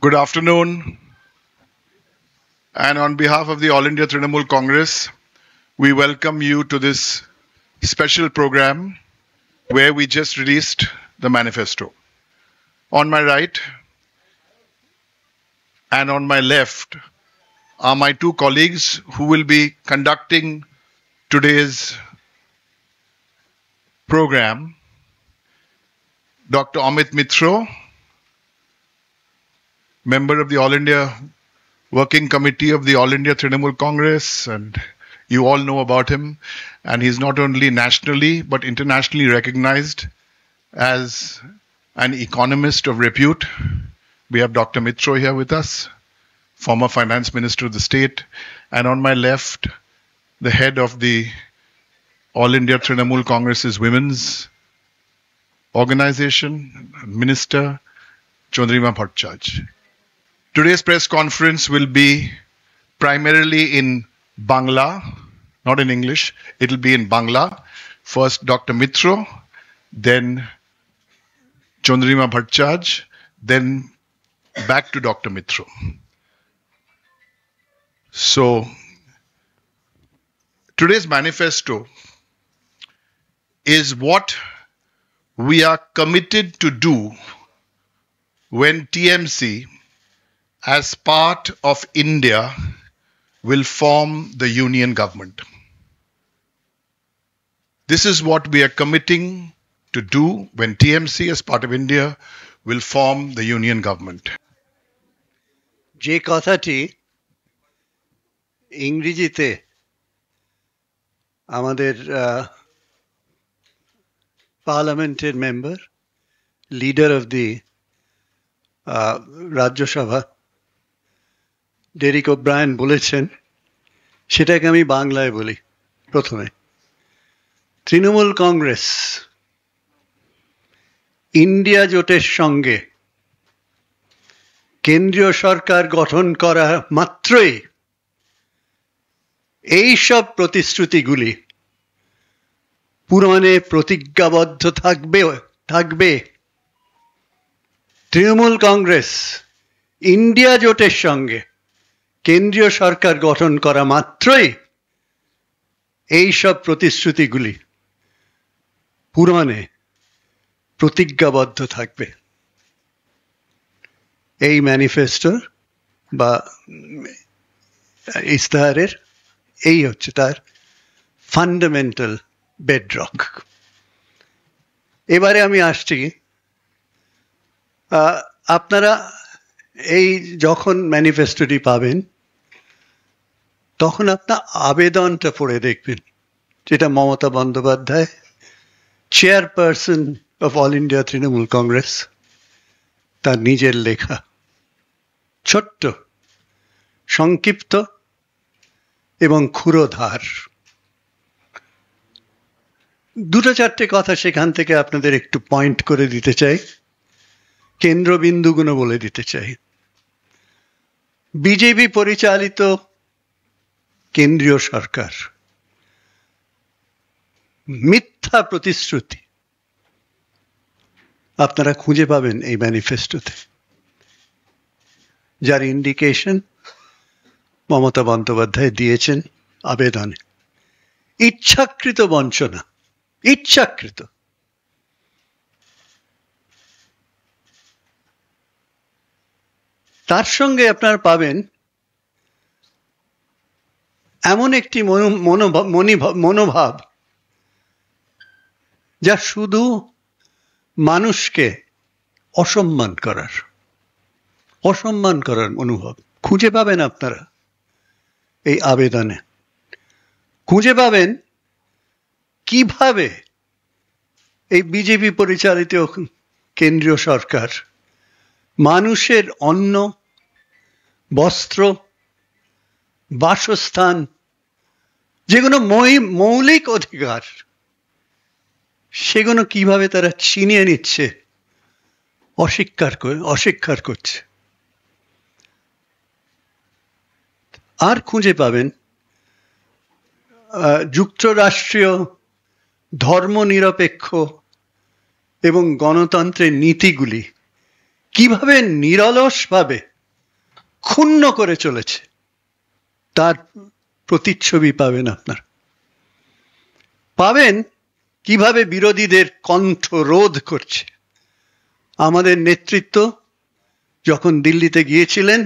Good afternoon. And on behalf of the All India Trinamool Congress, we welcome you to this special program where we just released the manifesto. On my right and on my left are my two colleagues who will be conducting today's program. Dr. Amit Mitra, member of the All India Working Committee of the All India Trinamool Congress, and you all know about him. And he's not only nationally but internationally recognized as an economist of repute. We have Dr. Mitra here with us, former finance minister of the state. And on my left, the head of the All India Trinamool Congress's women's organization, Minister Chandrima Bhattacharya. Today's press conference will be primarily in Bangla, not in English. It'll be in Bangla. First, Dr. Mitra, then Chandrima Bhattacharya, then back to Dr. Mitra. So, today's manifesto is what we are committed to do when TMC, as part of India, will form the union government. This is what we are committing to do when TMC, as part of India, will form the union government. যে কথাটি ইংরেজিতে আমাদের পার্লামেন্টের member, leader of the Rajya Sabha Derrick O'Brien বলেছেন, সেটাকে আমি বাংলায় বলি। প্রথমে, তৃণমূল কংগ্রেস ইন্ডিয়া জোটের সঙ্গে কেন্দ্রীয় সরকার গঠন করা মাত্রই এই সব প্রতিশ্রুতিগুলি পূরণে প্রতিজ্ঞাবদ্ধ থাকবে। তৃণমূল কংগ্রেস ইন্ডিয়া জোটের সঙ্গে কেন্দ্রীয় সরকার গঠন করা মাত্রই এই সব প্রতিশ্রুতিগুলি পূরণে প্রতিজ্ঞাবদ্ধ থাকবে। এই ম্যানিফেস্টোর বা ইস্তাহারের এই হচ্ছে তার ফান্ডামেন্টাল বেডরক। এবারে আমি আসছি, আপনারা এই যখন ম্যানিফেস্টোটি পাবেন তখন আপনার আবেদনটা পড়ে দেখবেন, যেটা Mamata Bandyopadhyay, chairperson of all India Trinamool Congress, তার নিজের লেখা। ছোট্ট, সংক্ষিপ্ত এবং ক্ষুরোধার। দুটো চারটে কথা সেখান থেকে আপনাদের একটু পয়েন্ট করে দিতে চাই, কেন্দ্রবিন্দুগুলো বলে দিতে চাই। বিজেপি পরিচালিত কেন্দ্রীয় সরকার মিথ্যা প্রতিশ্রুতি আপনারা খুঁজে পাবেন এই ম্যানিফেস্টোতে, যার ইন্ডিকেশন মমতা বন্দ্যোপাধ্যায় দিয়েছেন আবেদনে। ইচ্ছাকৃত বঞ্চনা, ইচ্ছাকৃত। তার সঙ্গে আপনারা পাবেন এমন একটি মনোভাব যা শুধু মানুষকে অসম্মান করার মনোভাব খুঁজে পাবেন আপনারা এই আবেদনে। খুঁজে পাবেন কিভাবে এই বিজেপি পরিচালিত কেন্দ্রীয় সরকার মানুষের অন্ন, বস্ত্র, বাসস্থান, যেগুলো মৌলিক অধিকার, সেগুলো কিভাবে তারা ছিনিয়ে নিচ্ছে, অস্বীকার করছে। আর খুঁজে পাবেন যুক্তরাষ্ট্রীয় ধর্মনিরপেক্ষ এবং গণতন্ত্রের নীতিগুলি কিভাবে নিরলসভাবে ক্ষুণ্ণ করে চলেছে তার প্রতিচ্ছবি পাবেন আপনারা। পাবেন কিভাবে বিরোধীদের কণ্ঠ রোধ করছে। আমাদের নেতৃত্ব যখন দিল্লিতে গিয়েছিলেন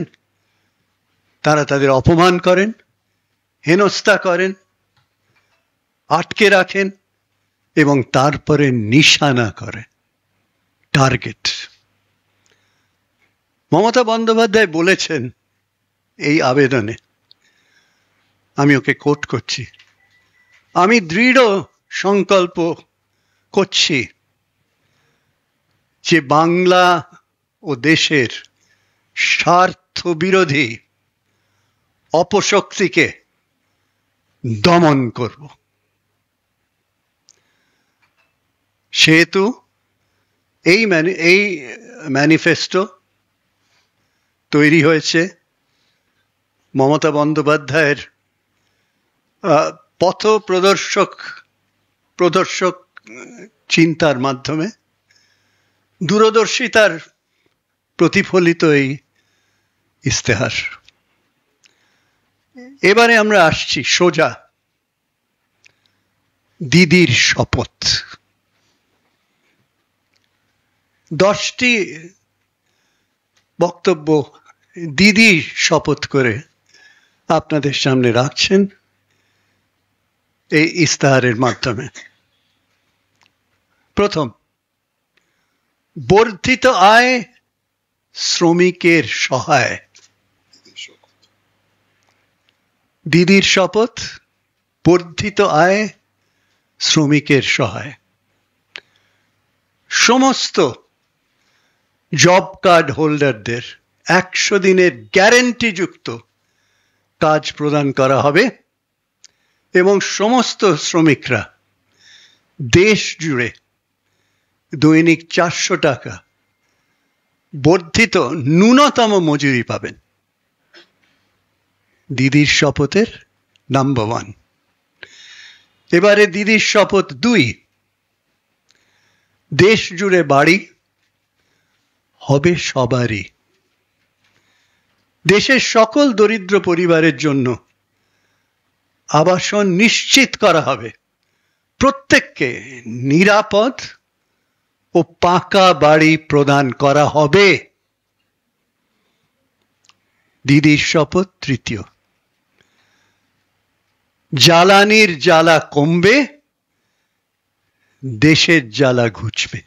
তারা তাদের অপমান করেন, হেনস্থা করেন, আটকে রাখেন এবং তারপরে নিশানা করেন, টার্গেট। মমতা বন্দ্যোপাধ্যায় বলেছেন এই আবেদনে, আমি ওকে কোট করছি, আমি দৃঢ় সংকল্প করছি যে বাংলা ও দেশের স্বার্থ বিরোধী অপশক্তিকে দমন করব। সেহেতু এই ম্যানিফেস্টো তৈরি হয়েছে মমতা বন্দ্যোপাধ্যায়ের পথ প্রদর্শক চিন্তার মাধ্যমে, দূরদর্শিতার প্রতিফলিত এই ইস্তেহার। এবারে আমরা আসছি সোজা দিদির শপথ। 10টি বক্তব্য দিদি শপথ করে আপনাদের সামনে রাখছেন এই ইস্তেহারের মাধ্যমে। প্রথম, বর্ধিত আয় শ্রমিকের সহায়। দিদির শপথ, বর্ধিত আয় শ্রমিকের সহায়। সমস্ত জব কার্ড হোল্ডারদের 100 দিনের গ্যারেন্টিযুক্ত কাজ প্রদান করা হবে এবং সমস্ত শ্রমিকরা দেশ জুড়ে দৈনিক 400 টাকা বর্ধিত ন্যূনতম মজুরি পাবেন। দিদির শপথের নাম্বার 1। এবারে দিদির শপথ 2, দেশ জুড়ে বাড়ি হবে সবারই। দেশের সকল দরিদ্র পরিবারের জন্য আবাসন নিশ্চিত করা হবে, প্রত্যেককে নিরাপদ ও পাকা বাড়ি প্রদান করা হবে। দিদির শপথ 3, জ্বালানির জ্বালা কমবে, দেশের জ্বালা ঘুচবে।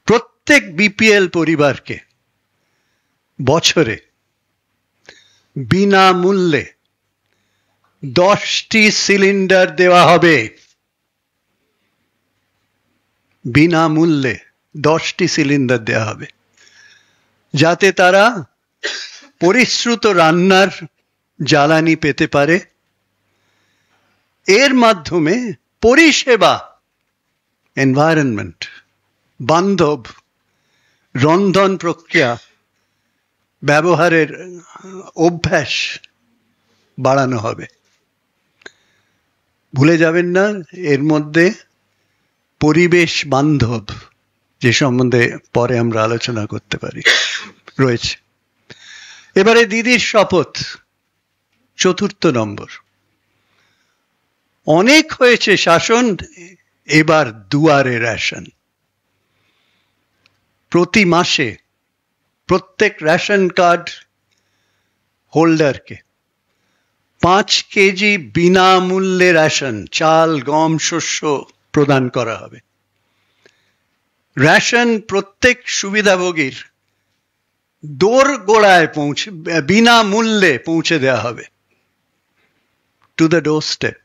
প্রত্যেক বিপিএল পরিবারকে বছরে বিনামূল্যে 10টি সিলিন্ডার দেওয়া হবে। বিনামূল্যে 10টি সিলিন্ডার দেওয়া হবে, যাতে তারা পরিশ্রুত রান্নার জ্বালানি পেতে পারে। এর মাধ্যমে পরিষেবা, এনভায়রনমেন্ট বান্ধব রন্ধন প্রক্রিয়া ব্যবহারের অভ্যাস বাড়ানো হবে। ভুলে যাবেন না, এর মধ্যে পরিবেশ বান্ধব, যে সম্বন্ধে পরে আমরা আলোচনা করতে পারি, রয়েছে। এবারে দিদির শপথ 4 নম্বর। অনেক হয়েছে শাসন, এবার দুয়ারে রেশন। প্রতি মাসে প্রত্যেক রেশন কার্ড হোল্ডারকে 5 কেজি বিনামূল্যে রেশন, চাল, গম, শস্য প্রদান করা হবে। রেশন প্রত্যেক সুবিধাভোগীর দোরগোড়ায় বিনামূল্যে পৌঁছে দেওয়া হবে, টু দ্য ডোর স্টেপ।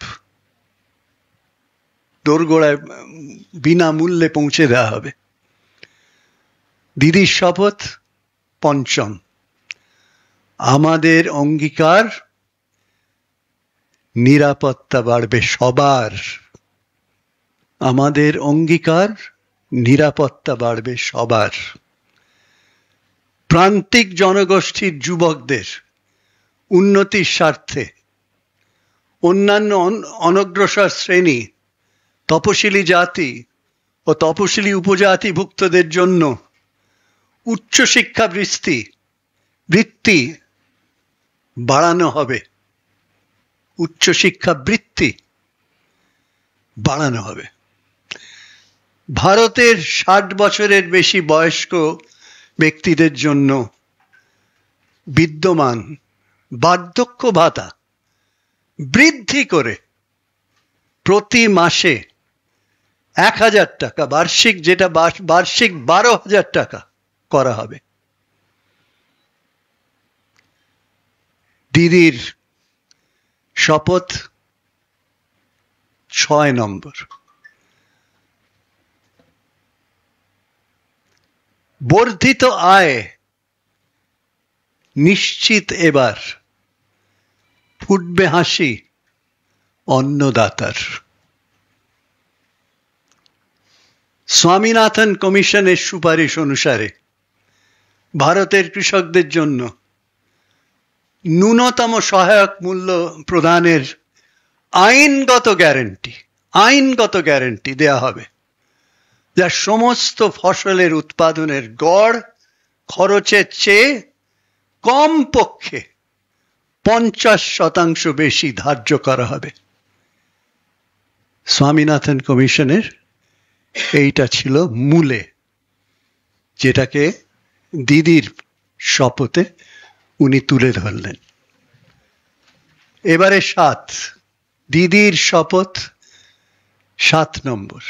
দোরগোড়ায় বিনামূল্যে পৌঁছে দেওয়া হবে। দিদির শপথ 5, আমাদের অঙ্গীকার নিরাপত্তা বাড়বে সবার। আমাদের অঙ্গীকার নিরাপত্তা বাড়বে সবার। প্রান্তিক জনগোষ্ঠীর যুবকদের উন্নতির স্বার্থে অন্যান্য অনগ্রসর শ্রেণী, তপশিলি জাতি ও তপশিলি উপজাতিভুক্তদের জন্য উচ্চশিক্ষা বৃত্তি বাড়ানো হবে। উচ্চশিক্ষা বৃত্তি বাড়ানো হবে। ভারতের 60 বছরের বেশি বয়স্ক ব্যক্তিদের জন্য বিদ্যমান বার্ধক্য ভাতা বৃদ্ধি করে প্রতি মাসে 1000 টাকা বার্ষিক, যেটা বার্ষিক 12,000 টাকা করা হবে। দিদির শপথ 6 নম্বর। বর্ধিত আয় নিশ্চিত, এবার ফুটবে হাসি অন্নদাতার। স্বামীনাথন কমিশনের সুপারিশ অনুসারে ভারতের কৃষকদের জন্য ন্যূনতম সহায়ক মূল্য প্রদানের আইনগত গ্যারান্টি দেয়া হবে, যা সমস্ত ফসলের উৎপাদনের গড় খরচের চেয়ে কমপক্ষে 50% বেশি ধার্য করা হবে। স্বামীনাথন কমিশনের এইটা ছিল মূলে, যেটাকে দিদির শপথে উনি তুলে ধরলেন। এবারে দিদির শপথ 7 নম্বর।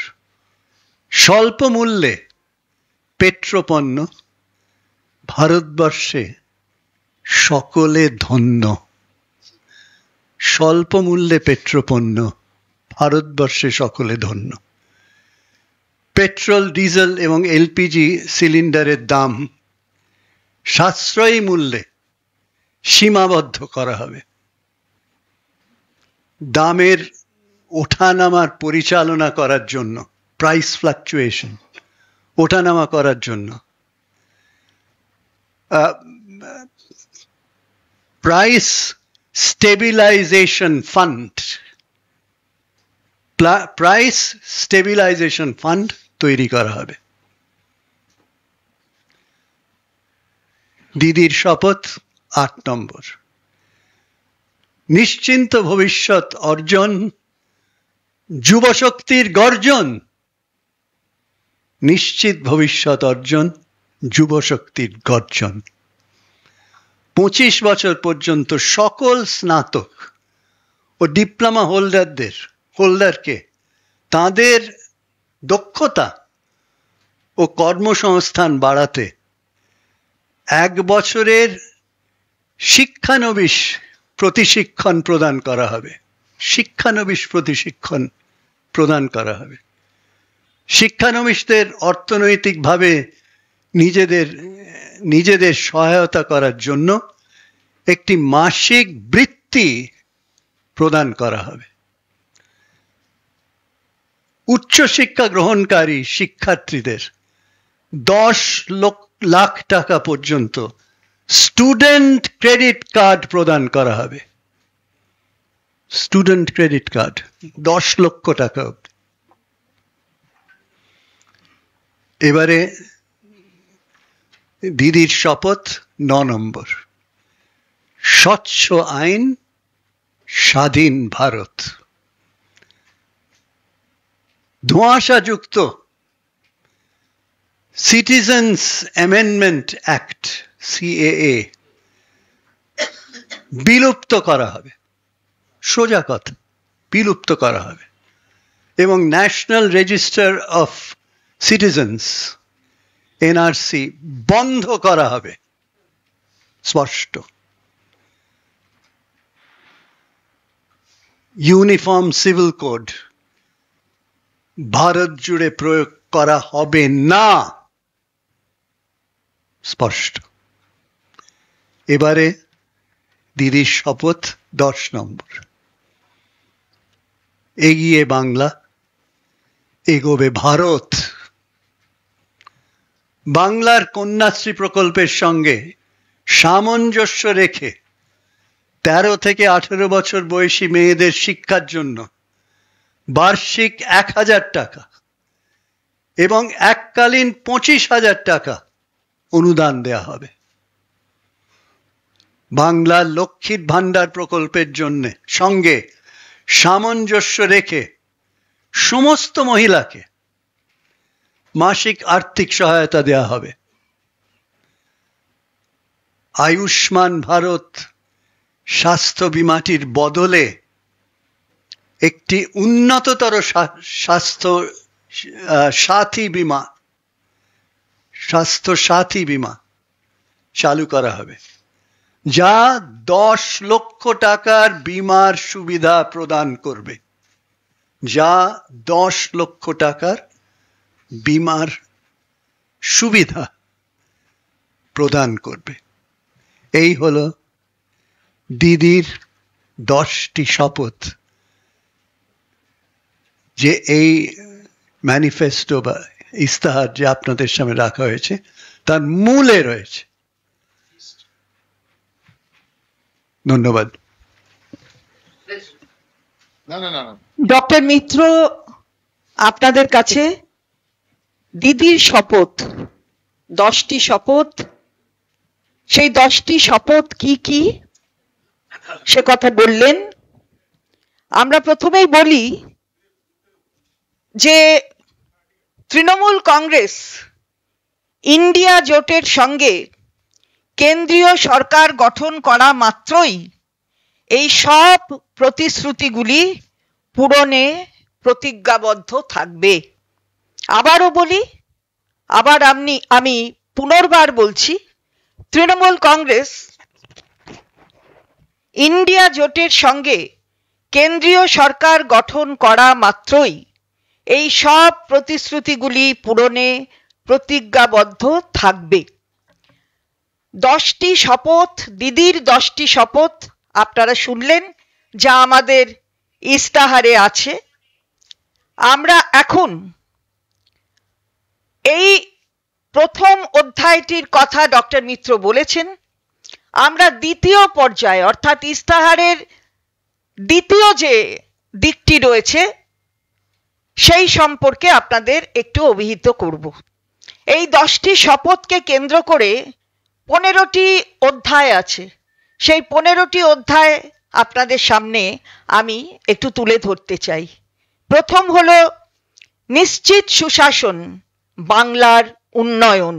স্বল্প মূল্যে পেট্রোপণ্য ভারতবর্ষে সকলে ধন্য। স্বল্প মূল্যে পেট্রোপণ্য ভারতবর্ষে সকলে ধন্য। পেট্রোল, ডিজেল এবং এলপিজি সিলিন্ডারের দাম সাশ্রয়ী মূল্যে সীমাবদ্ধ করা হবে। দামের ওঠানামার পরিচালনা করার জন্য, প্রাইস ফ্লাকচুয়েশন ওঠানামা করার জন্য প্রাইস স্টেবিলাইজেশন ফান্ড তৈরি করা হবে। দিদির শপথ 8 নম্বর। নিশ্চিন্ত ভবিষ্যৎ অর্জন, যুবশক্তির গর্জন। নিশ্চিত ভবিষ্যৎ অর্জন, যুবশক্তির গর্জন। 25 বছর পর্যন্ত সকল স্নাতক ও ডিপ্লোমা হোল্ডারকে তাদের দক্ষতা ও কর্মসংস্থান বাড়াতে 1 বছরের শিক্ষানবিশ প্রতিশিক্ষণ প্রদান করা হবে। শিক্ষানবিশদের অর্থনৈতিকভাবে নিজেদের সহায়তা করার জন্য একটি মাসিক বৃত্তি প্রদান করা হবে। উচ্চশিক্ষা গ্রহণকারী শিক্ষার্থীদের 10 লাখ টাকা পর্যন্ত স্টুডেন্ট ক্রেডিট কার্ড প্রদান করা হবে। স্টুডেন্ট ক্রেডিট কার্ড 10 লক্ষ টাকা অবধি। এবারে দিদির শপথ 9 নম্বর। স্বচ্ছ আইন, স্বাধীন ভারত। ধোঁয়াশাযুক্ত সিটিজেন্স অ্যামেন্ডমেন্ট অ্যাক্ট সিএএ বিলুপ্ত করা হবে। সোজা কথা, বিলুপ্ত করা হবে। এবং national register of citizens NRC বন্ধ করা হবে। স্পষ্ট। ইউনিফর্ম সিভিল কোড ভারত জুড়ে প্রয়োগ করা হবে না। স্পষ্ট। এবারে দিদির শপথ 10 নম্বর। এগিয়ে বাংলা, এগোবে ভারত। বাংলার কন্যাশ্রী প্রকল্পের সঙ্গে সামঞ্জস্য রেখে 13 থেকে 18 বছর বয়সী মেয়েদের শিক্ষার জন্য বার্ষিক 1000 টাকা এবং এককালীন 25,000 টাকা অনুদান দেয়া হবে। বাংলার লক্ষ্মীর ভান্ডার প্রকল্পের জন্য সঙ্গে সামঞ্জস্য রেখে সমস্ত মহিলাকে মাসিক আর্থিক সহায়তা দেয়া হবে। আয়ুষ্মান ভারত স্বাস্থ্য বিমাটির বদলে একটি উন্নততর স্বাস্থ্য সাথী বীমা চালু করা হবে, যা 10 লক্ষ টাকার বীমার সুবিধা প্রদান করবে, যা 10 লক্ষ টাকার বীমার সুবিধা প্রদান করবে। এই হলো দিদির 10টি শপথ, যে এই ম্যানিফেস্টো বা ইস্তাহার যে আপনাদের সামনে রাখা হয়েছে তার মূলে রয়েছে। ধন্যবাদ। ডক্টর মিত্র, আপনাদের কাছে দিদির শপথ, 10টি শপথ, সেই 10টি শপথ কি কি সে কথা বললেন। আমরা প্রথমেই বলি যে তৃণমূল কংগ্রেস ইন্ডিয়া জোটের সঙ্গে কেন্দ্রীয় সরকার গঠন করা মাত্রই এই সব প্রতিশ্রুতিগুলি পূরণে প্রতিজ্ঞাবদ্ধ থাকবে। আবারও বলি, আবার আমি পুনর্বার বলছি, তৃণমূল কংগ্রেস ইন্ডিয়া জোটের সঙ্গে কেন্দ্রীয় সরকার গঠন করা মাত্রই এই সব প্রতিশ্রুতিগুলি পূরণে প্রতিজ্ঞাবদ্ধ থাকবে। 10টি শপথ, দিদির 10টি শপথ আপনারা শুনলেন, যা আমাদের ইস্তাহারে আছে। আমরা এখন এই প্রথম অধ্যায়টির কথা ডক্টর মিত্র বলেছেন, আমরা দ্বিতীয় পর্যায়ে অর্থাৎ ইস্তাহারের দ্বিতীয় যে দিকটি রয়েছে সেই সম্পর্কে আপনাদের একটু অভিহিত করব। এই 10টি শপথকে কেন্দ্র করে 15টি অধ্যায় আছে। সেই 15টি অধ্যায় আপনাদের সামনে আমি একটু তুলে ধরতে চাই। প্রথম হলো নিশ্চিত সুশাসন, বাংলার উন্নয়ন।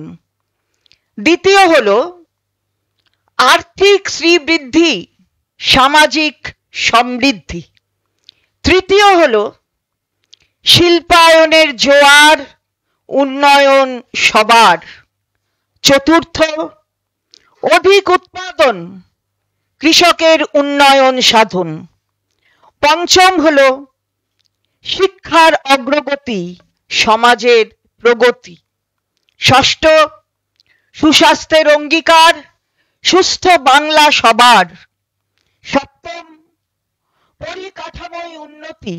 দ্বিতীয় হলো আর্থিক শ্রীবৃদ্ধি, সামাজিক সমৃদ্ধি। তৃতীয় হলো শিল্পায়নের জোয়ার, উন্নয়ন সবার। চতুর্থ, অধিক উৎপাদন, কৃষকের উন্নয়ন সাধন। পঞ্চম হলো শিক্ষার অগ্রগতি, সমাজের প্রগতি। ষষ্ঠ, সুস্বাস্থ্যের অঙ্গীকার, সুস্থ বাংলা সবার। সপ্তম, পরিকাঠামোয় উন্নতি,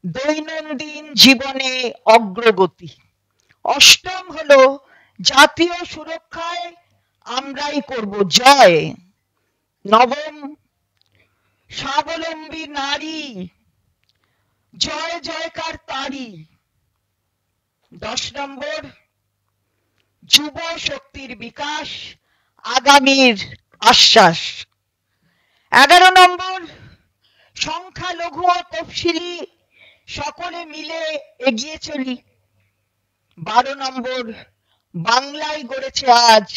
দৈনন্দিন জীবনে অগ্রগতি। অষ্টম হলো জাতীয় সুরক্ষায় আমরাই করব জয়। নবম, স্বাবলম্বী নারী, জয় জয়কার তারি। 10 নম্বর, যুব শক্তির বিকাশ, আগামীর আশ্বাস। 11 নম্বর, সংখ্যালঘু ও তফসিলি সকলে মিলে এগিয়ে চলি। 12 নম্বর, বাংলায় গড়েছে আজ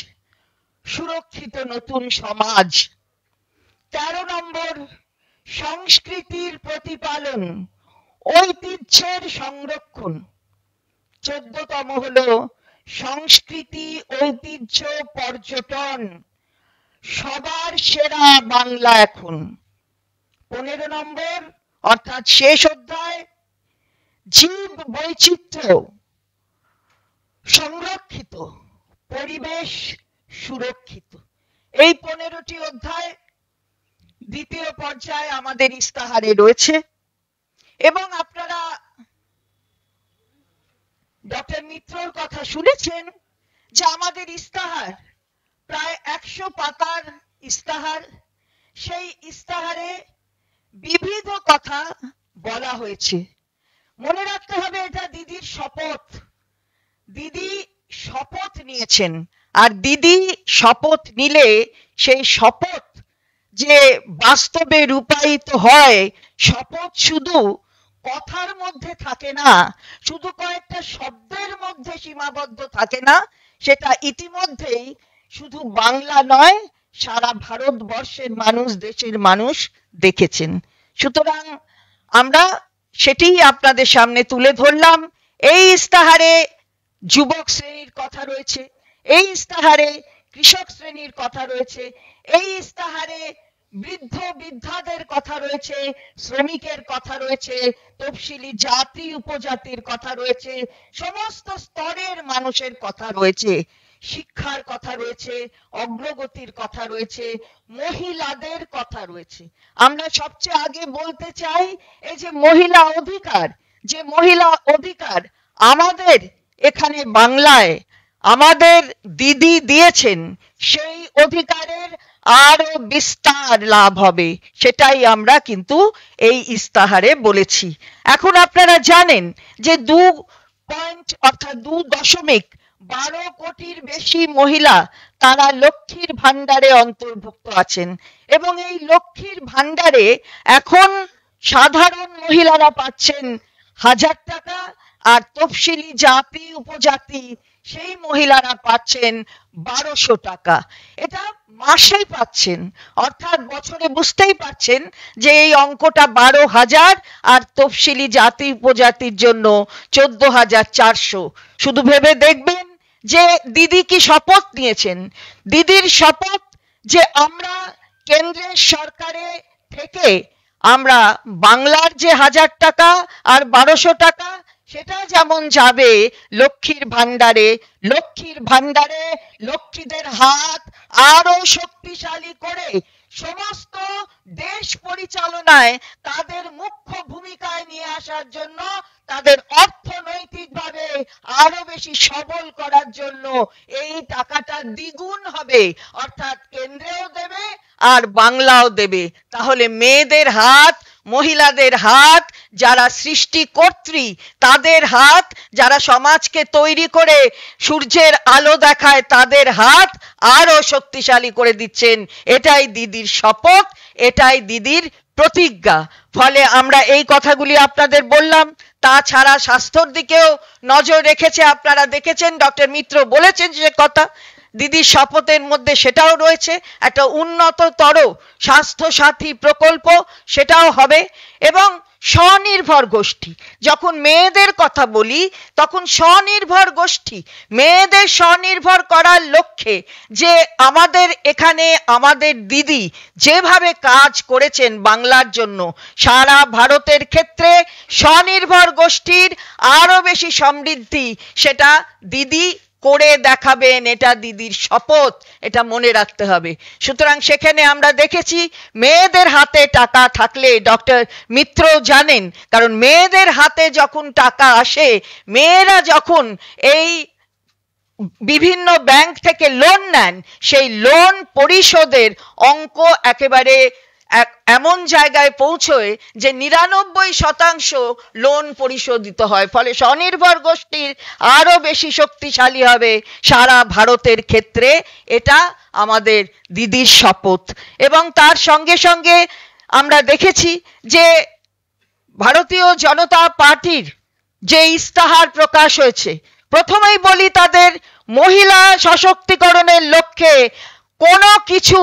সুরক্ষিত নতুন সমাজ। 13 নম্বর, সংস্কৃতির প্রতিপালন, ঐতিহ্যের সংরক্ষণ। 14তম হলো সংস্কৃতি, ঐতিহ্য, পর্যটন, সবার সেরা বাংলা এখন। 15 নম্বর অর্থাৎ শেষ অধ্যায়, জীব বৈচিত্র্য সংরক্ষিত, পরিবেশ সুরক্ষিত। এই 15টি অধ্যায় দ্বিতীয় পর্যায়ে আমাদের ইস্তাহারে রয়েছে। এবং আপনারা ডক্টর মিত্রর কথা শুনেছেন যে আমাদের ইস্তাহার প্রায় 100 পাতার ইস্তাহার। সেই ইস্তাহারে বিবিধ কথা বলা হয়েছে। মনে রাখতে হবে এটা দিদির শপথ। দিদি শপথ নিয়েছেন, আর দিদি শপথ নিলে সেই শপথ যে বাস্তবে রূপায়িত হয়, শপথ শুধু কথার মধ্যে থাকে না, শুধু কয়েকটা শব্দের মধ্যে সীমাবদ্ধ থাকে না, সেটা ইতিমধ্যেই শুধু বাংলা নয় সারা ভারতবর্ষের মানুষ, দেশের মানুষ দেখেছেন। সুতরাং আমরা সেটি আপনাদের সামনে তুলে ধরলাম। এই ইস্তাহারে যুবক শ্রেণীর কথা রয়েছে, এই ইস্তাহারে কৃষক শ্রেণীর কথা রয়েছে, এই ইস্তাহারে বৃদ্ধ বৃদ্ধাদের কথা রয়েছে, শ্রমিকের কথা রয়েছে, তফসিলি জাতি উপজাতির কথা রয়েছে, সমস্ত স্তরের মানুষের কথা রয়েছে, শিক্ষার কথা রয়েছে, অগ্রগতির কথা রয়েছে, মহিলাদের কথা রয়েছে। আমরা সবচেয়ে আগে বলতে চাই এই যে মহিলা অধিকার, যে মহিলা অধিকার আমাদের এখানে বাংলায় আমাদের দিদি দিয়েছেন, সেই অধিকারের আরো বিস্তার লাভ হবে, সেটাই আমরা কিন্তু এই ইস্তাহারে বলেছি। এখন আপনারা জানেন যে 2.12 কোটির বেশি মহিলা তারা লক্ষ্মীর ভান্ডারে অন্তর্ভুক্ত আছেন, এবং এই লক্ষ্মীর ভান্ডারে এখন সাধারণ মহিলারা পাচ্ছেন 1000 টাকা, আর তফসিলি জাতি উপজাতি সেই মহিলারা পাচ্ছেন 1200 টাকা। এটা মাসে পাচ্ছেন, অর্থাৎ বছরে বুঝতেই পাচ্ছেন যে এই অঙ্কটা 12,000, আর তফসিলি জাতি উপজাতির জন্য 14,400। শুধু ভেবে দেখবেন যে দিদি কি শপথ নিয়েছেন। দিদির শপথ যে আমরা কেন্দ্রের সরকারে থেকে আমরা বাংলার যে 1000 টাকা আর 1200 টাকা সেটা যেমন যাবে লক্ষ্মীর ভান্ডারে, লক্ষ্মীর ভান্ডারে লক্ষ্মীদের হাত আরো শক্তিশালী করে সমস্ত দেশ পরিচালনায় তাদের মুখ্য ভূমিকায় নিয়ে আসার জন্য, তাদের অর্থনৈতিকভাবে আরো বেশি সবল করার জন্য এই টাকাটা দ্বিগুণ হবে, অর্থাৎ কেন্দ্রেও দেবে আর বাংলাও দেবে। তাহলে মেয়েদের হাত, মহিলাদের হাত, যারা সৃষ্টিকর্ত্রী তাদের হাত, যারা সমাজকে তৈরি করে সূর্যের আলো দেখায় তাদের হাত আরো শক্তিশালী করে দিচ্ছেন। এটাই দিদির শপথ, এটাই দিদির প্রতিজ্ঞা। ফলে আমরা এই কথাগুলি আপনাদের বললাম। তাছাড়া স্বাস্থ্যের দিকেও নজর রেখেছে, আপনারা দেখেছেন ডক্টর মিত্র বলেছেন যে কথা, দিদির শপথের মধ্যে সেটাও রয়েছে, একটা উন্নততর স্বাস্থ্য সাথী প্রকল্প সেটাও হবে। এবং স্বনির্ভর গোষ্ঠী, যখন মেয়েদের কথা বলি তখন স্বনির্ভর গোষ্ঠী, মেয়েদের স্বনির্ভর করার লক্ষ্যে যে আমাদের এখানে আমাদের দিদি যেভাবে কাজ করেছেন বাংলার জন্য, সারা ভারতের ক্ষেত্রে স্বনির্ভর গোষ্ঠীর আরো বেশি সমৃদ্ধি সেটা দিদি করে দেখাবেন, এটা দিদির শপথ, এটা মনে রাখতে হবে। সুতরাং সেখানে আমরা দেখেছি মেয়েদের হাতে টাকা থাকলে, ডক্টর মিত্র জানেন, কারণ মেয়েদের হাতে যখন টাকা আসে, মেয়েরা যখন এই বিভিন্ন ব্যাংক থেকে লোন নেন, সেই লোন পরিশোধের অঙ্ক একেবারে এমন জায়গায় পৌঁছয় যে 99% লোন পরিশোধিত হয়। ফলে স্বনির্ভর গোষ্ঠীর আরো বেশি শক্তিশালী হবে সারা ভারতের ক্ষেত্রে, এটা আমাদের দিদির শপথ। এবং তার সঙ্গে সঙ্গে আমরা দেখেছি যে ভারতীয় জনতা পার্টির যে ইস্তাহার প্রকাশ হয়েছে, প্রথমেই বলি তাদের মহিলা সশক্তিকরণের লক্ষ্যে কোনো কিছু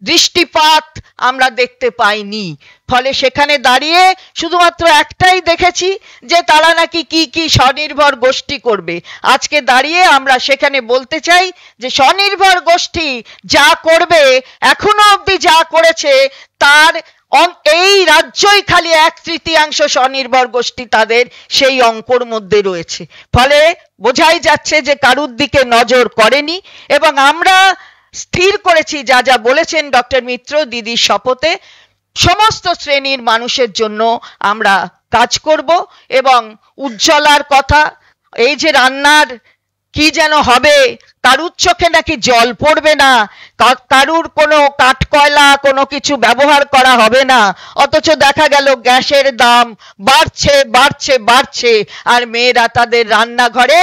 দৃষ্টিপাত আমরা দেখতে পাইনি। ফলে সেখানে দাঁড়িয়ে শুধুমাত্র একটাই দেখেছি যে তারা নাকি কি কি স্বনির্ভর গোষ্ঠী করবে। আজকে দাঁড়িয়ে আমরা সেখানে বলতে চাই যে স্বনির্ভর গোষ্ঠী যা করবে, এখনো অবধি যা করেছে তার এই রাজ্যই খালি 1/3 স্বনির্ভর গোষ্ঠী তাদের সেই অঙ্কর মধ্যে রয়েছে। ফলে বোঝাই যাচ্ছে যে কারুর দিকে নজর করেনি। এবং আমরা স্থির করেছি যা যা বলেছেন ডক্টর মিত্র দিদির শপথে, সমস্ত শ্রেণীর মানুষের জন্য আমরা কাজ করব। এবং উজ্জ্বলার কথা, এই যে রান্নার কি যেন হবে, কারুর চোখে নাকি জল পড়বে না, কারুর কোনো কাঠকয়লা কোনো কিছু ব্যবহার করা হবে না, অথচ দেখা গেল গ্যাসের দাম বাড়ছে বাড়ছে বাড়ছে, আর মেয়েরা তাদের রান্নাঘরে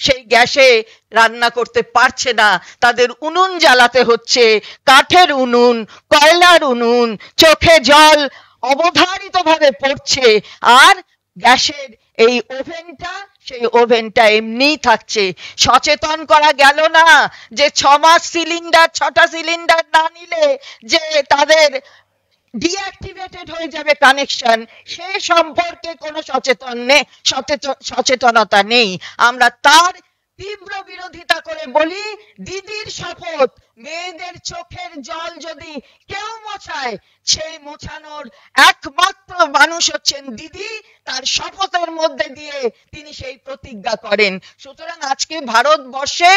সেই গ্যাসে রান্না করতে পারছে না, তাদের উনুন জ্বালাতে হচ্ছে, কাঠের উনুন, কয়লার উনুন, চোখে জল অবধারিতভাবে পড়ছে, আর গ্যাসের এই ওভেনটা, সেই ওভেনটা এমনিই থাকছে। সচেতন করা গেল না যে 6 মাস সিলিন্ডার, 6টা সিলিন্ডার না নিলে যে তাদের ডিঅ্যাক্টিভেটেড হয়ে যাবে কানেকশন, সে সম্পর্কে কোনো সচেতনতা নেই। আমরা তার তীব্র বিরোধিতা করে বলি, দিদির শপথ, মেয়েদের চোখের জল যদি কেউ মোছায়, সেই মোছানোর একমাত্র মানুষ হচ্ছেন দিদি, তার শপথের মধ্যে দিয়ে তিনি সেই প্রতিজ্ঞা করেন। সুতরাং আজকে ভারতবর্ষে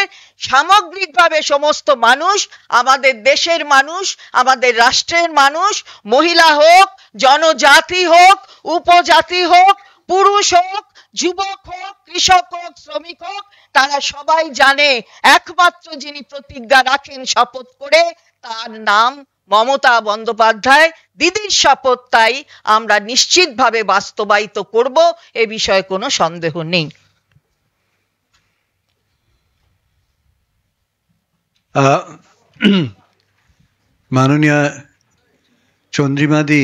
সামগ্রিকভাবে সমস্ত মানুষ, আমাদের দেশের মানুষ, আমাদের রাষ্ট্রের মানুষ, মহিলা হোক, জনজাতি হোক, উপজাতি হোক, পুরুষ হোক, যুবক হোক, কৃষক হোক, শ্রমিক হোক, তারা সবাই জানে একমাত্র যিনি প্রতিজ্ঞা রাখেন শপথ করে, তার নাম মমতা বন্দ্যোপাধ্যায়। দিদির শপথ তাই আমরা নিশ্চিতভাবে বাস্তবায়িত করব, এ বিষয়ে কোনো সন্দেহ নেই। মাননীয় চন্দ্রিমাদি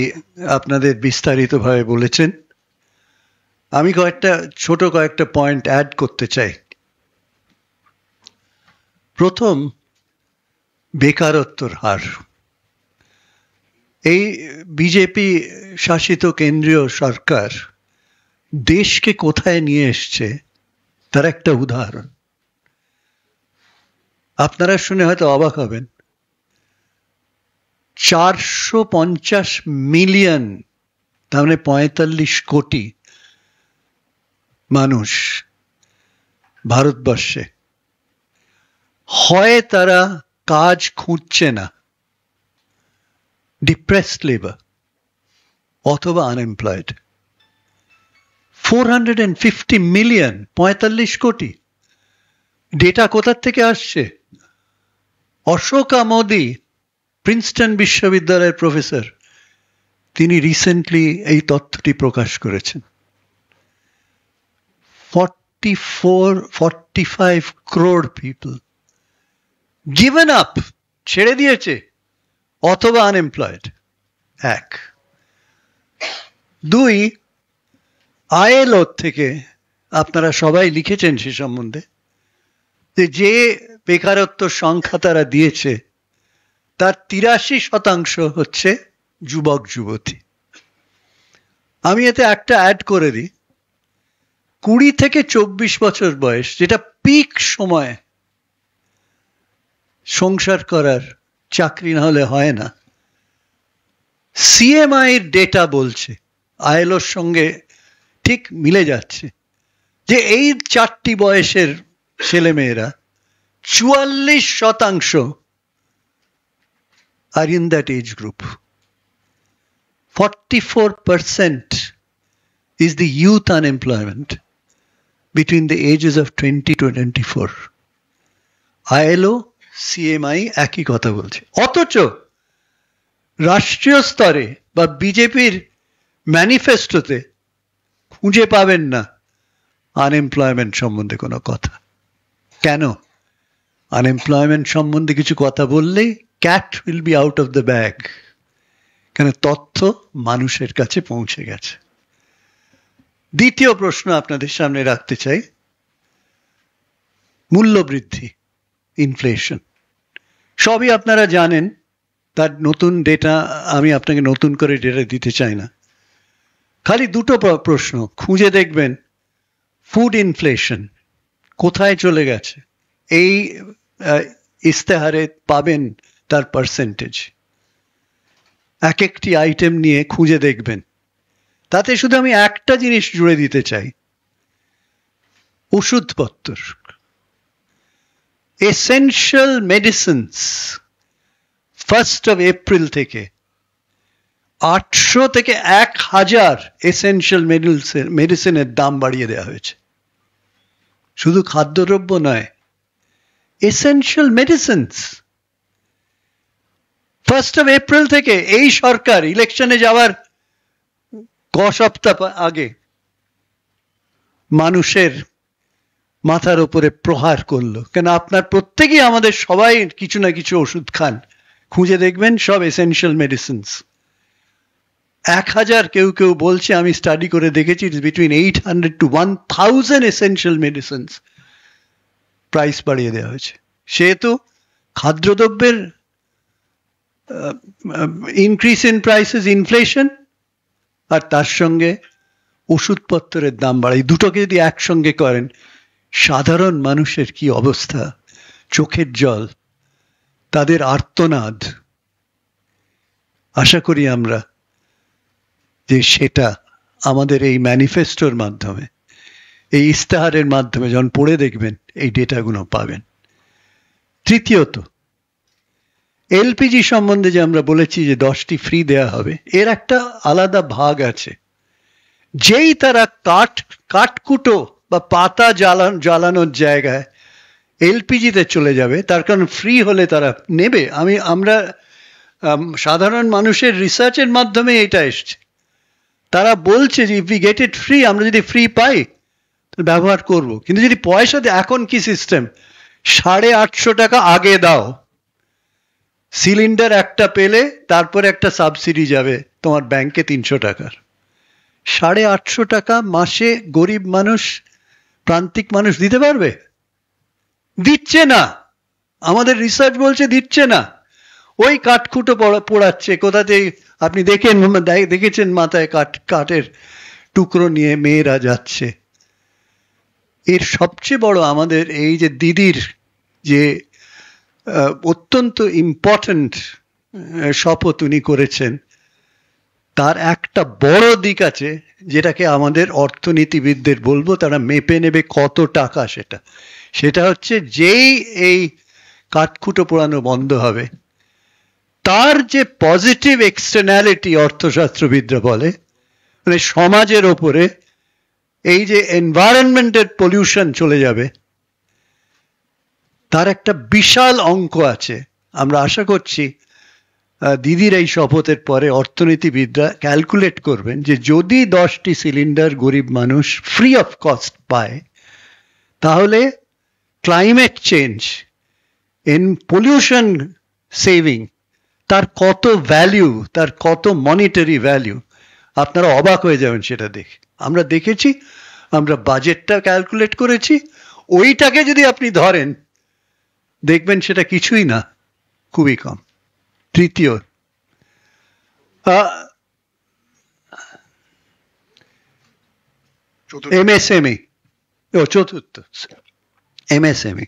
আপনাদের বিস্তারিতভাবে বলেছেন। আমি কয়েকটা পয়েন্ট অ্যাড করতে চাই। প্রথম, বেকারত্বর হার। এই বিজেপি শাসিত কেন্দ্রীয় সরকার দেশকে কোথায় নিয়ে এসছে তার একটা উদাহরণ। আপনারা শুনে হয়তো অবাক হবেন, 450 মিলিয়ন, তার মানে 45 কোটি মানুষ ভারতবর্ষে হয় তারা কাজ খুঁজছে না, ডিপ্রেসড লেবার, অথবা আনএমপ্লয়েড। 450 মিলিয়ন, 45 কোটি। ডেটা কোথার থেকে আসছে? অশোকা মোদি, প্রিন্সটন বিশ্ববিদ্যালয়ের প্রফেসর, তিনি রিসেন্টলি এই তথ্যটি প্রকাশ করেছেন। 45 crore people given up, ছেড়ে দিয়েছে, অথবা আনএমপ্লয়েড। এক। দুই, আইএলও থেকে আপনারা সবাই লিখেছেন সে সম্বন্ধে, যে বেকারত্ব সংখ্যা তারা দিয়েছে তার 83% হচ্ছে যুবক যুবতী। আমি এতে একটা অ্যাড করে দিই, 20 থেকে 24 বছর বয়স, যেটা পিক সময় সংসার করার, চাকরি না হলে হয় না। সিএমআই ডেটা বলছে, আইএলওর সঙ্গে ঠিক মিলে যাচ্ছে, যে এই 4টি বয়সের ছেলেমেয়েরা 44% are in that age group. 44% is the youth unemployment between the ages of 20 to 24. ILO, CMI একই কথা বলছে। অথচ রাষ্ট্রীয় স্তরে বা বিজেপির ম্যানিফেস্টোতে খুঁজে পাবেন না আনএমপ্লয়মেন্ট সম্বন্ধে কোনো কথা। কেন? আনএমপ্লয়মেন্ট সম্বন্ধে কিছু কথা বললেই cat will be out of the bag, কেন তথ্য মানুষের কাছে পৌঁছে গেছে। দ্বিতীয় প্রশ্ন আপনাদের সামনে রাখতে চাই, মূল্যবৃদ্ধি, ইনফ্লেশন। সবই আপনারা জানেন, তার নতুন ডেটা আমি আপনাকে নতুন করে ডেটা দিতে চাই না। খালি দুটো প্রশ্ন খুঁজে দেখবেন, ফুড ইনফ্লেশন কোথায় চলে গেছে, এই ইস্তেহারে পাবেন তার পার্সেন্টেজ। এক একটি আইটেম নিয়ে খুঁজে দেখবেন। তাতে শুধু আমি একটা জিনিস জুড়ে দিতে চাই, ওষুধপত্র, essential medicines 1st of April থেকে 800 থেকে 1000 এসেনশিয়াল মেডিসিনের দাম বাড়িয়ে দেওয়া হয়েছে। শুধু খাদ্যদ্রব্য নয়, essential medicines. 1st of April থেকে এই সরকার ইলেকশনে যাওয়ার সপ্তাহ আগে মানুষের মাথার উপরে প্রহার করলো। কেন আপনার প্রত্যেকেই, আমাদের সবাই কিছু না কিছু ওষুধ খান, খুঁজে দেখবেন সব এসেনশিয়াল মেডিসিনস। 1000 কেউ কেউ বলছে, আমি স্টাডি করে দেখেছি, between 800 to 1000 essential medicines price বাড়িয়ে দেওয়া হয়েছে। সেহেতু খাদ্যদ্রব্যের ইনক্রিজ ইন প্রাইসেস, ইনফ্লেশন, আর তার সঙ্গে ওষুধপত্রের দাম বাড়ায়, দুটোকে যদি একসঙ্গে করেন, সাধারণ মানুষের কি অবস্থা, চোখের জল, তাদের আর্তনাদ। আশা করি আমরা যে সেটা আমাদের এই ম্যানিফেস্টোর মাধ্যমে, এই ইস্তাহারের মাধ্যমে যখন পড়ে দেখবেন, এই ডেটাগুলো পাবেন। তৃতীয়ত, এলপিজি সম্বন্ধে যে আমরা বলেছি যে 10টি ফ্রি দেয়া হবে, এর একটা আলাদা ভাগ আছে। যেই তারা কাঠকুটো বা পাতা জ্বালানোর জায়গায় এলপিজিতে চলে যাবে, তার কারণ ফ্রি হলে তারা নেবে। আমরা সাধারণ মানুষের রিসার্চের মাধ্যমে এটা এসছে। তারা বলছে যে if we get it free, আমরা যদি ফ্রি পাই ব্যবহার করব। কিন্তু যদি পয়সা দেয়, এখন কি সিস্টেম, 850 টাকা আগে দাও, সিলিন্ডার একটা পেলে তারপরে একটা সাবসিডি যাবে তোমার ব্যাংকে 300 টাকার। 850 টাকা মাসে গরিব মানুষ, প্রান্তিক মানুষ দিতে পারবে? দিচ্ছে না। আমাদের রিসার্চ বলছে দিচ্ছে না। ওই কাঠকুটো পোড়াচ্ছে কোথাতেই। আপনি দেখেছেন মাথায় কাঠের টুকরো নিয়ে মেয়েরা যাচ্ছে। এর সবচেয়ে বড় আমাদের এই যে দিদির যে অত্যন্ত ইম্পর্ট্যান্ট শপথ উনি করেছেন, তার একটা বড় দিক আছে যেটাকে আমাদের অর্থনীতিবিদদের বলবো, তারা মেপে নেবে কত টাকা। সেটা হচ্ছে যেই এই কাঠকুটো পোড়ানো বন্ধ হবে, তার যে পজিটিভ এক্সটার্নালিটি অর্থশাস্ত্রবিদরা বলে, মানে সমাজের ওপরে এই যে এনভায়রনমেন্টের পলিউশন চলে যাবে, তার একটা বিশাল অঙ্ক আছে। আমরা আশা করছি দিদির এই শপথের পরে অর্থনীতিবিদরা ক্যালকুলেট করবেন যে যদি 10টি সিলিন্ডার গরিব মানুষ ফ্রি অফ কস্ট পায়, তাহলে ক্লাইমেট চেঞ্জ, পলিউশন সেভিং, তার কত ভ্যালু, তার কত মনিটারি ভ্যালু, আপনারা অবাক হয়ে যাবেন সেটা দেখে। আমরা দেখেছি, আমরা বাজেটটা ক্যালকুলেট করেছি, ওইটাকে যদি আপনি ধরেন দেখবেন সেটা কিছুই না, খুবই কম। তৃতীয়, এমএসএমই, চতুর্থ MSME,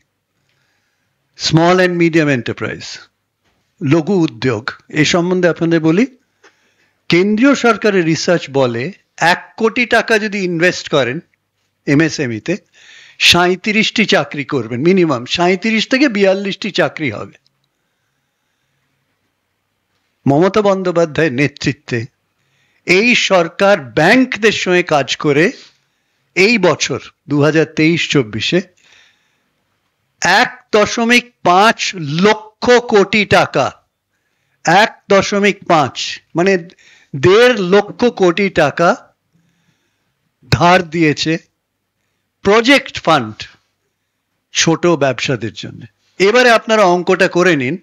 small and medium enterprise, লঘু উদ্যোগ। এই সম্বন্ধে আপনাদের বলি, কেন্দ্রীয় সরকারের রিসার্চ বলে 1 কোটি টাকা যদি ইনভেস্ট করেন এমএসএমইতে, 37টি চাকরি করবেন, মিনিমাম 37 থেকে 42টি চাকরি হবে। মমতা বন্দ্যোপাধ্যায়ের নেতৃত্বে এই সরকার ব্যাংকদের সঙ্গে কাজ করে এই বছর 2023-24-এ 1.5 লক্ষ কোটি টাকা, 1.5 মানে 1.5 লক্ষ কোটি টাকা ধার দিয়েছে প্রজেক্ট ফান্ড ছোট ব্যবসাদের জন্য। এবারে আপনারা অঙ্কটা করে নিন,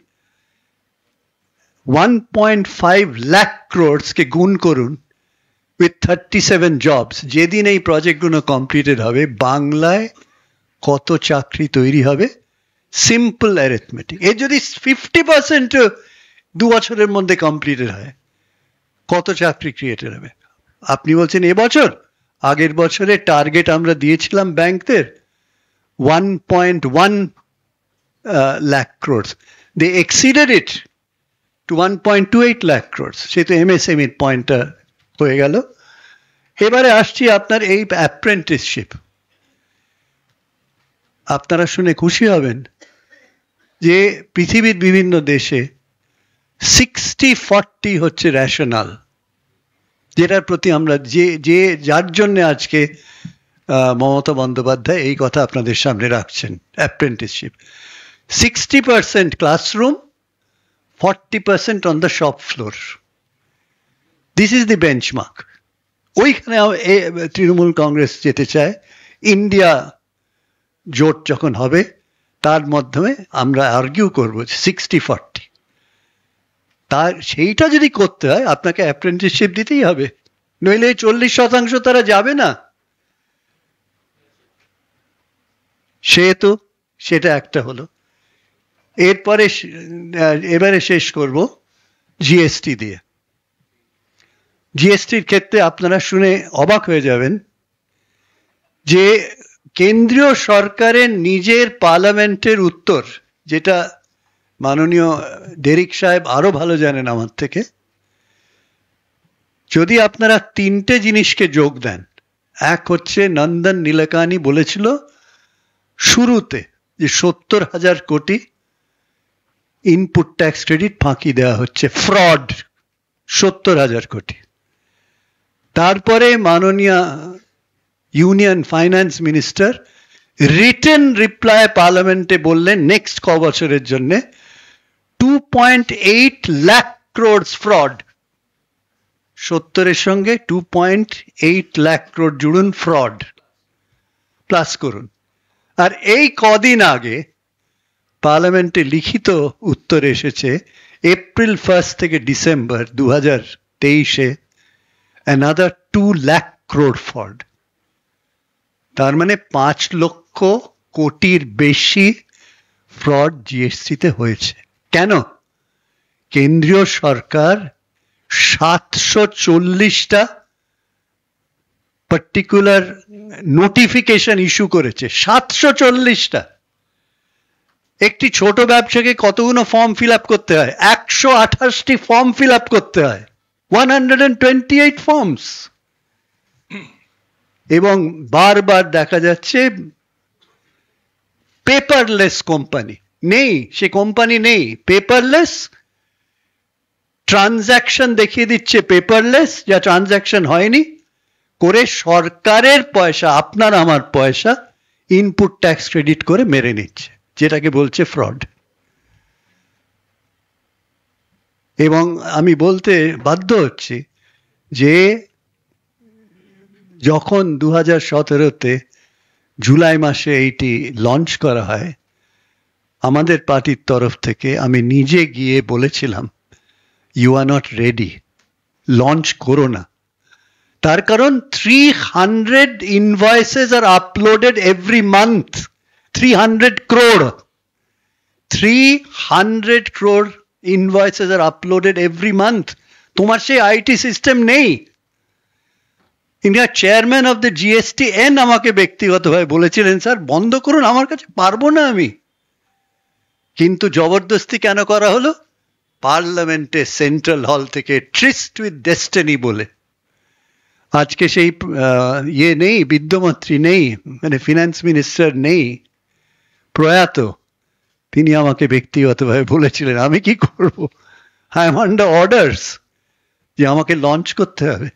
1.5 লাখ ক্রোড়সকে গুণ করুন উইথ 37 জবস। যেদিন এই প্রজেক্টগুলো কমপ্লিটেড হবে, বাংলায় কত চাকরি তৈরি হবে? Simple arithmetic. এর যদি 50% 2 বছরের মধ্যে কমপ্লিটেড হয়, কত চাকরি ক্রিয়েটেড হবে? আপনি বলছেন এবছর, আগের বছরে টার্গেট আমরা দিয়েছিলাম ব্যাংকদের 1.1 lakh crores. They exceeded it to 1.28 lakh crores. সেটা এমএসএমই পয়েন্টটা হয়ে গেল। এবারে আসছি আপনার এই অ্যাপ্রেন্টিসশিপ। আপনারা শুনে খুশি হবেন যে পৃথিবীর বিভিন্ন দেশে 60-40 হচ্ছে রেশনাল, যেটার প্রতি আমরা যার জন্য আজকে মমতা বন্দ্যোপাধ্যায় এই কথা আপনাদের সামনে রাখছেন। Apprenticeship 60% classroom, 40% on the shop floor. This is the benchmark. ওইখানে তৃণমূল কংগ্রেস যেতে চায়। ইন্ডিয়া জোট যখন হবে তার মাধ্যমে আমরা আর্গিউ করব 60-40। তার সেইটা যদি করতে হয় আপনাকে অ্যাপ্রেন্টিসশিপ দিতেই হবে, নইলে 40% তারা যাবে না। সেহেতু সেটা একটা হলো। এরপরে এবারে শেষ করব জিএসটি দিয়ে। জিএসটির ক্ষেত্রে আপনারা শুনে অবাক হয়ে যাবেন যে কেন্দ্রীয় সরকারের নিজের পার্লামেন্টের উত্তর, যেটা মাননীয় ডেরিক সাহেব আরো ভালো জানেন আমার থেকে, যদি আপনারা তিনটে জিনিসকে যোগ দেন, এক হচ্ছে নন্দন নীলেকানি বলেছিল শুরুতে যে 70,000 কোটি ইনপুট ট্যাক্স ক্রেডিট ফাঁকি দেওয়া হচ্ছে, ফ্রড 70,000 কোটি। তারপরে মাননীয় union finance minister written reply পার্লামেন্টে বললেন নেক্সট ক বছরের জন্য 2.8 লাখ ক্রোড় ফ্রড। 70-এর সঙ্গে 2.8 লাখ ক্রোড় জুড়ুন, ফ্রড প্লাস করুন। আর এই কদিন আগে পার্লামেন্টে লিখিত উত্তর এসেছে এপ্রিল 1 থেকে ডিসেম্বর 2023-এ another 2 লাখ ক্রোড় ফ্রড। তার মানে 5 লক্ষ কোটির বেশি ফ্রড জিএসটিতে হয়েছে। কেন? কেন্দ্রীয় সরকার 740টা পার্টিকুলার নোটিফিকেশন ইস্যু করেছে। 740টা। একটি ছোট ব্যবসাকে কতগুলো ফর্ম ফিল আপ করতে হয়? 128টি ফর্ম ফিল আপ করতে হয়, 128 ফর্মস। এবং বারবার দেখা যাচ্ছে পেপারলেস কোম্পানি নেই, সে কোম্পানি নেই, পেপারলেস ট্রানজাকশন দেখিয়ে দিচ্ছে, পেপারলেস যা ট্রানজাকশন হয়নি করে সরকারের পয়সা, আপনার আমার পয়সা ইনপুট ট্যাক্স ক্রেডিট করে মেরে নিচ্ছে, যেটাকে বলছে ফ্রড। এবং আমি বলতে বাধ্য হচ্ছি যে যখন 2017-তে জুলাই মাসে এইটি লঞ্চ করা হয়, আমাদের পার্টির তরফ থেকে আমি নিজে গিয়ে বলেছিলাম you are not ready, launch করো না। তার কারণ 300 invoices are uploaded every month, 300 crore 300 crore invoices are uploaded every month. তোমার সেই আইটি সিস্টেম নেই। ইন্ডিয়ার চেয়ারম্যান অফ দ্য জিএসটিএন আমাকে ব্যক্তিগতভাবে বলেছিলেন স্যার বন্ধ করুন, আমার কাছে পারবো না আমি। কিন্তু জবরদস্তি কেন করা হলো? পার্লামেন্টে সেন্ট্রাল হল থেকে ট্রিস্ট উইথ ডেস্টিনি বলে। আজকে সেই নেই, বিদ্যমন্ত্রী নেই, মানে ফিনান্স মিনিস্টার নেই, প্রয়াত। তিনি আমাকে ব্যক্তিগতভাবে বলেছিলেন আমি কি করব, আই এম আন্ডার অর্ডারস যে আমাকে লঞ্চ করতে হবে।